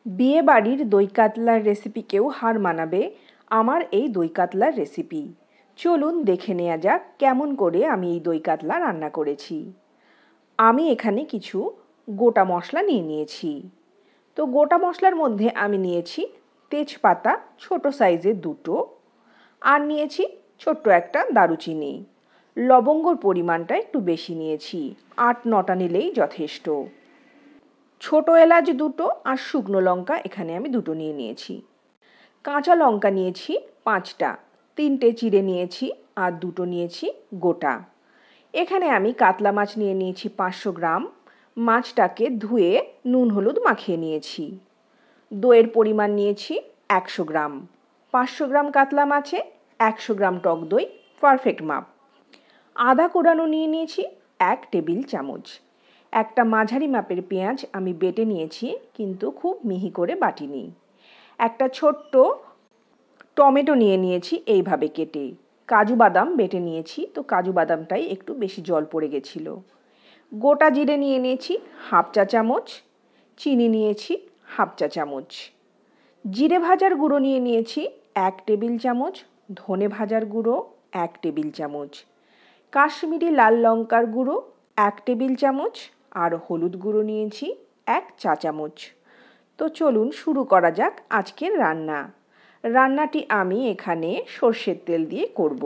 বিয়ে বাড়ির দই কাতলার রেসিপিকেও হার মানাবে আমার এই দই কাতলার রেসিপি। চলুন দেখে নেওয়া যাক কেমন করে আমি এই দই কাতলা রান্না করেছি। আমি এখানে কিছু গোটা মশলা নিয়ে নিয়েছি। তো গোটা মশলার মধ্যে আমি নিয়েছি তেজপাতা ছোট সাইজের দুটো, আর নিয়েছি ছোট্ট একটা দারুচিনি। লবঙ্গর পরিমাণটা একটু বেশি নিয়েছি, 8-9টা নিলেই যথেষ্ট। ছোট এলাচ দুটো আর শুকনো লঙ্কা এখানে আমি দুটো নিয়ে নিয়েছি। কাঁচা লঙ্কা নিয়েছি 5টা, 3টে চিড়ে নিয়েছি আর দুটো নিয়েছি গোটা। এখানে আমি কাতলা মাছ নিয়ে নিয়েছি 500 গ্রাম। মাছটাকে ধুয়ে নুন হলুদ মাখিয়ে নিয়েছি। দইয়ের পরিমাণ নিয়েছি 100 গ্রাম। 500 গ্রাম কাতলা মাছে 100 গ্রাম টক দই পারফেক্ট মাপ। আদা কোরানো নিয়ে নিয়েছি 1 টেবিল চামচ। একটা মাঝারি মাপের পেঁয়াজ আমি বেটে নিয়েছি, কিন্তু খুব মিহি করে বাটিনি। একটা ছোট্ট টমেটো নিয়ে নিয়েছি এইভাবে কেটে। কাজু বাদাম বেটে নিয়েছি, তো কাজু বাদামটাই একটু বেশি জল পড়ে গেছিল। গোটা জিরে নিয়ে নিয়েছি 1/2 চা চামচ। চিনি নিয়েছি 1/2 চা চামচ। জিরে ভাজার গুঁড়ো নিয়ে নিয়েছি 1 টেবিল চামচ। ধনে ভাজার গুঁড়ো 1 টেবিল চামচ। কাশ্মীরি লাল লঙ্কার গুঁড়ো 1 টেবিল চামচ। আর হলুদ গুঁড়ো নিয়েছি 1 চা চামচ। তো চলুন শুরু করা যাক আজকের রান্না। রান্নাটি আমি এখানে সর্ষের তেল দিয়ে করব।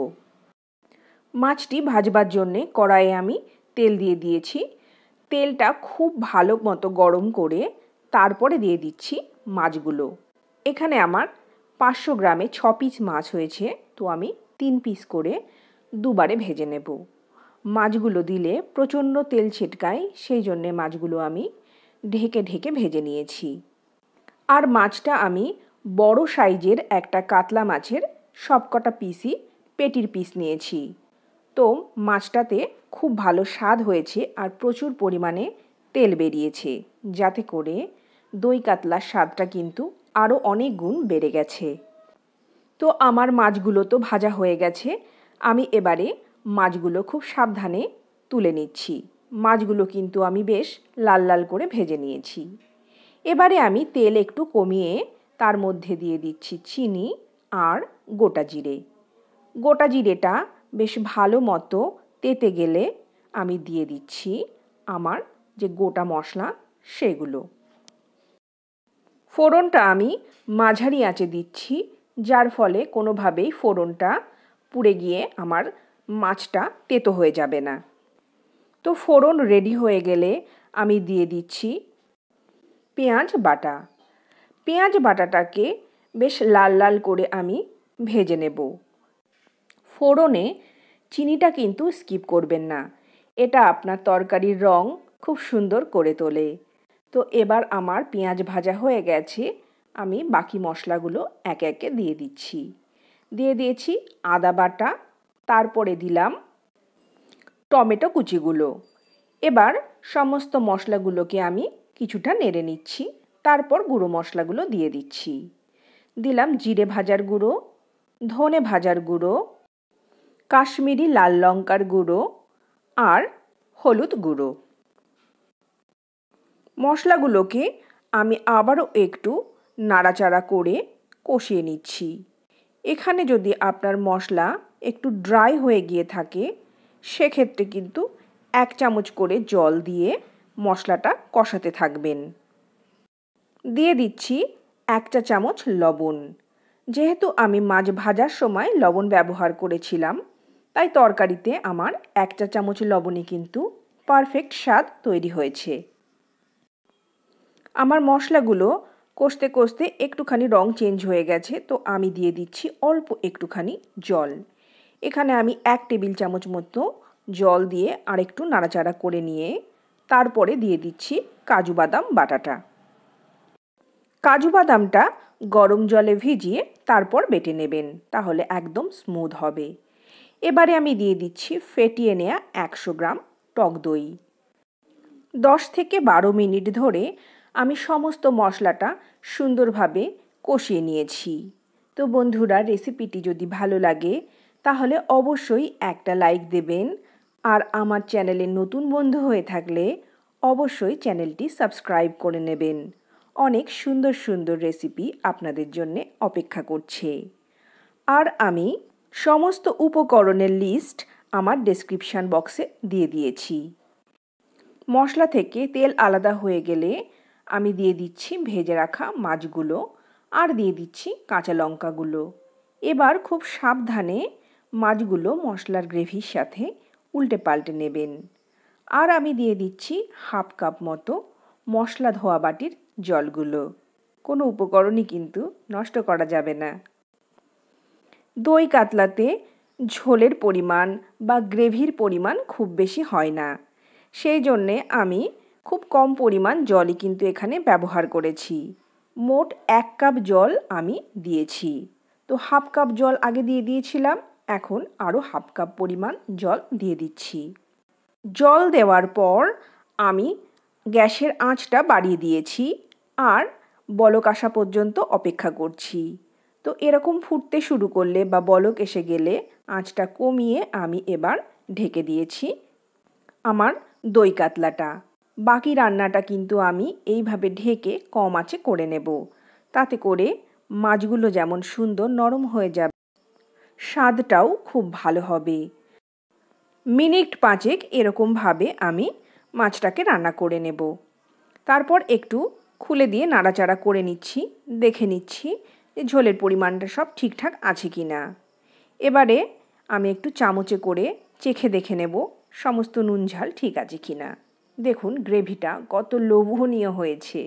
মাছটি ভাজবার জন্যে কড়াইয়ে আমি তেল দিয়ে দিয়েছি। তেলটা খুব ভালো মতো গরম করে তারপরে দিয়ে দিচ্ছি মাছগুলো। এখানে আমার 500 গ্রামে 6 পিস মাছ হয়েছে, তো আমি 3 পিস করে দুবারে ভেজে নেব। মাছগুলো দিলে প্রচণ্ড তেল ছিটকায়, সেই জন্যে মাছগুলো আমি ঢেকে ঢেকে ভেজে নিয়েছি। আর মাছটা আমি বড় সাইজের একটা কাতলা মাছের সবকটা পিসই পেটির পিস নিয়েছি। তো মাছটাতে খুব ভালো স্বাদ হয়েছে আর প্রচুর পরিমাণে তেল বেরিয়েছে, যাতে করে দই কাতলার স্বাদটা কিন্তু আরও অনেক গুণ বেড়ে গেছে। তো আমার মাছগুলো তো ভাজা হয়ে গেছে। আমি এবারে মাছগুলো খুব সাবধানে তুলে নিচ্ছি। মাছগুলো কিন্তু আমি বেশ লাল লাল করে ভেজে নিয়েছি। এবারে আমি তেল একটু কমিয়ে তার মধ্যে দিয়ে দিচ্ছি চিনি আর গোটা জিরে। গোটা জিরেটা বেশ ভালো মতো তেতে গেলে আমি দিয়ে দিচ্ছি আমার যে গোটা মশলা সেগুলো। ফোড়নটা আমি মাঝারি আঁচে দিচ্ছি, যার ফলে কোনোভাবেই ফোড়নটা পুড়ে গিয়ে আমার মাছটা তেতো হয়ে যাবে না। তো ফোড়ন রেডি হয়ে গেলে আমি দিয়ে দিচ্ছি পেঁয়াজ বাটা। পেঁয়াজ বাটাটাকে বেশ লাল লাল করে আমি ভেজে নেব। ফোড়নে চিনিটা কিন্তু স্কিপ করবেন না, এটা আপনার তরকারির রং খুব সুন্দর করে তোলে। তো এবার আমার পেঁয়াজ ভাজা হয়ে গেছে, আমি বাকি মশলাগুলো একে একে দিয়ে দিচ্ছি। দিয়ে দিয়েছি আদা বাটা, তারপরে দিলাম টমেটো কুচিগুলো। এবার সমস্ত মশলাগুলোকে আমি কিছুটা নেড়ে নিচ্ছি, তারপর গুঁড়ো মশলাগুলো দিয়ে দিচ্ছি। দিলাম জিরে ভাজার গুঁড়ো, ধনে ভাজার গুঁড়ো, কাশ্মীরি লাল লঙ্কার গুঁড়ো আর হলুদ গুঁড়ো। মশলাগুলোকে আমি আবারও একটু নাড়াচাড়া করে কষিয়ে নিচ্ছি। এখানে যদি আপনার মশলা একটু ড্রাই হয়ে গিয়ে থাকে, সেক্ষেত্রে কিন্তু 1 চামচ করে জল দিয়ে মশলাটা কষাতে থাকবেন। দিয়ে দিচ্ছি 1 চা চামচ লবণ। যেহেতু আমি মাছ ভাজার সময় লবণ ব্যবহার করেছিলাম, তাই তরকারিতে আমার 1 চা চামচ লবণে কিন্তু পারফেক্ট স্বাদ তৈরি হয়েছে। আমার মশলাগুলো কষতে কষতে একটুখানি রং চেঞ্জ হয়ে গেছে, তো আমি দিয়ে দিচ্ছি অল্প একটুখানি জল। এখানে আমি 1 টেবিল চামচ মতো জল দিয়ে আরেকটু নাড়াচাড়া করে নিয়ে তারপরে দিয়ে দিচ্ছি কাজু বাদাম বাটাটা। কাজু বাদামটা গরম জলে ভিজিয়ে তারপর বেটে নেবেন, তাহলে একদম স্মুথ হবে। এবারে আমি দিয়ে দিচ্ছি ফেটিয়ে নেওয়া 100 গ্রাম টক দই। 10 থেকে 12 মিনিট ধরে আমি সমস্ত মশলাটা সুন্দরভাবে কষিয়ে নিয়েছি। তো বন্ধুরা, রেসিপিটি যদি ভালো লাগে তাহলে অবশ্যই একটা লাইক দেবেন, আর আমার চ্যানেলে নতুন বন্ধু হয়ে থাকলে অবশ্যই চ্যানেলটি সাবস্ক্রাইব করে নেবেন। অনেক সুন্দর সুন্দর রেসিপি আপনাদের জন্যে অপেক্ষা করছে। আর আমি সমস্ত উপকরণের লিস্ট আমার ডেসক্রিপশন বক্সে দিয়ে দিয়েছি। মশলা থেকে তেল আলাদা হয়ে গেলে আমি দিয়ে দিচ্ছি ভেজে রাখা মাছগুলো আর দিয়ে দিচ্ছি কাঁচা লঙ্কাগুলো। এবার খুব সাবধানে মাছগুলো মশলার গ্রেভির সাথে উল্টে পাল্টে নেবেন। আর আমি দিয়ে দিচ্ছি হাফ কাপ মতো মশলা ধোয়া বাটির জলগুলো। কোনো উপকরণই কিন্তু নষ্ট করা যাবে না। দই কাতলাতে ঝোলের পরিমাণ বা গ্রেভির পরিমাণ খুব বেশি হয় না, সেই জন্যে আমি খুব কম পরিমাণ জলই কিন্তু এখানে ব্যবহার করেছি। মোট 1 কাপ জল আমি দিয়েছি। তো হাফ কাপ জল আগে দিয়ে দিয়েছিলাম, এখন আরও হাফ কাপ পরিমাণ জল দিয়ে দিচ্ছি। জল দেওয়ার পর আমি গ্যাসের আঁচটা বাড়িয়ে দিয়েছি আর বলক আসা পর্যন্ত অপেক্ষা করছি। তো এরকম ফুটতে শুরু করলে বা বলক এসে গেলে আঁচটা কমিয়ে আমি এবার ঢেকে দিয়েছি আমার দই কাতলাটা। বাকি রান্নাটা কিন্তু আমি এইভাবে ঢেকে কম আঁচে করে নেব। তাতে করে মাছগুলো যেমন সুন্দর নরম হয়ে যাবে, স্বাদটাও খুব ভালো হবে। মিনিট 5 এরকমভাবে আমি মাছটাকে রান্না করে নেব। তারপর একটু খুলে দিয়ে নাড়াচাড়া করে নিচ্ছি, দেখে নিচ্ছি যে ঝোলের পরিমাণটা সব ঠিকঠাক আছে কি না। এবারে আমি একটু চামচে করে চেখে দেখে নেব সমস্ত নুন ঝাল ঠিক আছে কি না। দেখুন গ্রেভিটা কত লোভনীয় হয়েছে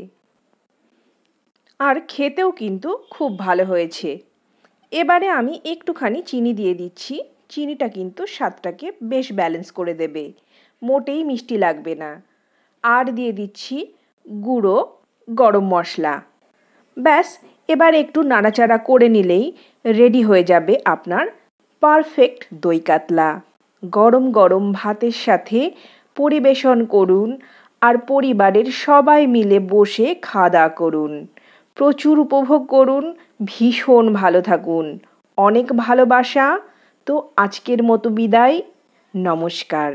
আর খেতেও কিন্তু খুব ভালো হয়েছে। এবারে আমি একটুখানি চিনি দিয়ে দিচ্ছি। চিনিটা কিন্তু স্বাদটাকে বেশ ব্যালেন্স করে দেবে, মোটেই মিষ্টি লাগবে না। আর দিয়ে দিচ্ছি গুঁড়ো গরম মশলা। ব্যাস, এবার একটু নাড়াচাড়া করে নিলেই রেডি হয়ে যাবে আপনার পারফেক্ট দই কাতলা। গরম গরম ভাতের সাথে পরিবেশন করুন আর পরিবারের সবাই মিলে বসে খাওয়া দাওয়া করুন। প্রচুর উপভোগ করুন, ভীষণ ভালো থাকুন। অনেক ভালোবাসা। তো আজকের মতো বিদায়, নমস্কার।